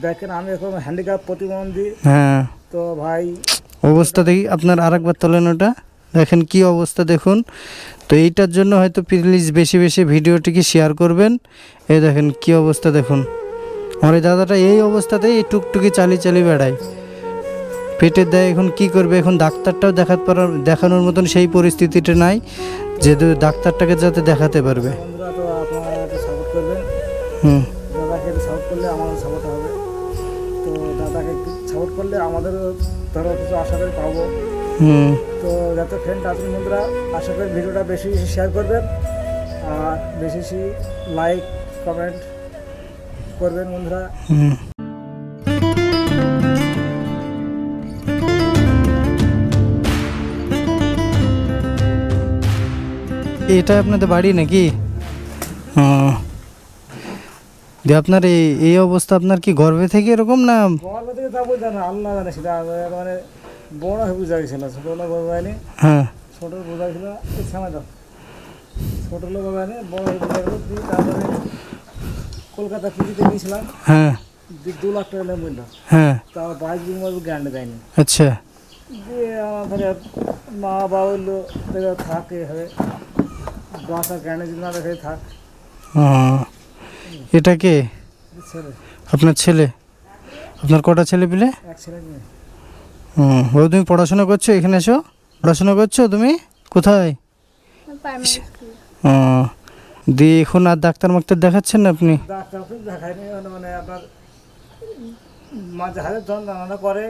দেখেন আমি এখন হ্যান্ডিক্যাপ প্রতিবন্ধী। হ্যাঁ, তো ভাই অবস্থা দেখি আপনার, আরেকবার তোলেন ওটা, দেখেন কি অবস্থা দেখুন। তো এইটার জন্য হয়তো প্লিজ বেশি বেশি ভিডিওটিকে শেয়ার করবেন। এই দেখেন কি অবস্থা দেখুন, আমার এই দাদাটা এই অবস্থাতেই এই টুকটুকি চালিয়ে বেড়ায়, পেটের দেয়। এখন কি করবে, এখন ডাক্তারটাও দেখানোর মতন সেই পরিস্থিতিটা নাই যে ডাক্তারটাকে যাতে দেখাতে পারবে। বন্ধুরা, তো আপনারা একটু সাপোর্ট করবেন। হুম দাদাকে একটু সাপোর্ট করলে আমাদের সাপোর্ট হবে। তো দাদাকে একটু সাপোর্ট করলে আমাদেরও ধরো কিছু আশা করে পাবো। হুম তো যত ফ্রেন্ড আছেন বন্ধুরা, আশা করি ভিডিওটা বেশি বেশি শেয়ার করবেন আর বেশি বেশি লাইক কমেন্ট করবেন বন্ধুরা। হুম। এটা আপনাদের বাড়ি নাকি? হ্যাঁ। দিয়ে আপনার এই অবস্থা, আপনার কি গর্ভে থেকে এরকম না? গল্প থেকে তা বুঝতে না, আল্লাহ জানে সেটা। মানে বড় হয়ে বোঝা গেছিল, ছোটোগুলো বোঝা যায়নি। হ্যাঁ ছোটো বোঝা গেছিল সময় দাও, ছোটোগুলো বোঝা যায়নি, বড় হয়ে বোঝা গেল। তারপরে কলকাতা পুজোতে গিয়েছিলাম, হ্যাঁ 2 লাখ টাকা নেই বললো। হ্যাঁ। তাও 22 দিন মতো গ্যারান্টি দেয়নি। আচ্ছা। দিয়ে আমাদের মা বাবা বললো থাকে হবে, বাসা গ্যারান্টি না দেখে থাক। এটা কে? ছেলে, আপনার ছেলে? আপনার কটা ছেলে পেলে? এক ছেলে মেয়ে। হুম। ও তুমি পড়াশোনা করছো? এখানে এসো, পড়াশোনা করছো তুমি? কোথায়? ও, দিয়ে এখন আর ডাক্তার মাক্তার দেখাচ্ছেন না আপনি? ডাক্তার খুব দেখায়নি, মানে আপনার মাঝে হাতে যন্ত্রণা করে।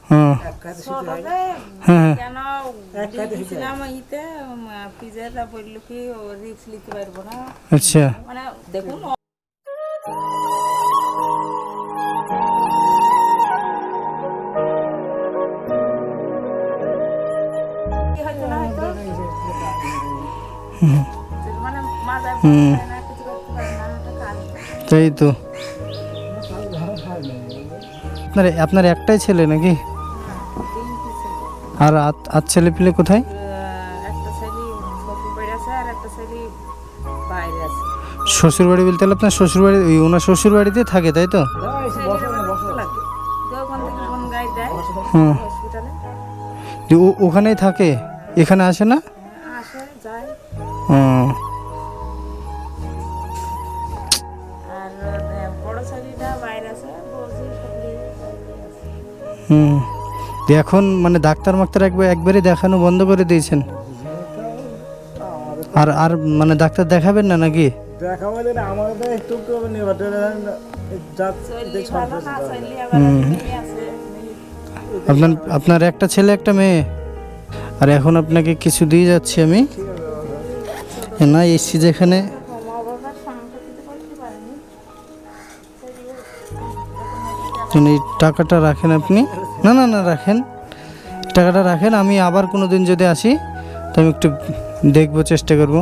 হ্যাঁ এক কাছে শুতে হয়। হ্যাঁ কেন এক কাছে শুতে দিয়েছিলাম ইতে পিজাটা বললো কি রিক্স নিতে পারবো না। আচ্ছা। মানে দেখুন কি হয়তো না হয়তো মানে মাথায় হুম। পায় না, কিছু করতে পারে না, একটা কাজ তাই তো। আপনার একটাই ছেলে নাকি? আর আর ছেলে পেলে কোথায়? একটা ছেলে শ্বশুর বাড়ি আছে আর একটা ছেলে বাইরে আছে। শ্বশুর বাড়ি বলতে হলে আপনার শ্বশুর বাড়ি, ওনার শ্বশুর বাড়িতে থাকে তাই তো? লাগে ওখান থেকে কোন গাড়ি দেয় হুম। হসপিটালে, দিয়ে ওখানেই থাকে, এখানে আসে না? আসে যায়। হুম। আর বড় ছেলেটা বাইরে আছে, বলছি সবলি বাইরে আছে। হুম। দিয়ে এখন মানে ডাক্তার মাক্তার একবারে দেখানো বন্ধ করে দিয়েছেন? আর আর মানে ডাক্তার দেখাবেন না নাকি? দেখা বলে না, আমাদের তো একটু একটু হবে নিয়ে চললি ভালো না চললি আবার মেয়ে আছে আপনার একটা ছেলে একটা মেয়ে, আর এখন আপনাকে কিছু দিয়ে যাচ্ছি আমি না, এসছি যেখানে। মা বাবার সংসার দিতে করতে পারেনি, এই টাকাটা রাখেন আপনি। না না না রাখেন, টাকাটা রাখেন। আমি আবার কোনো দিন যদি আসি তো আমি একটু দেখবো, চেষ্টা করবো।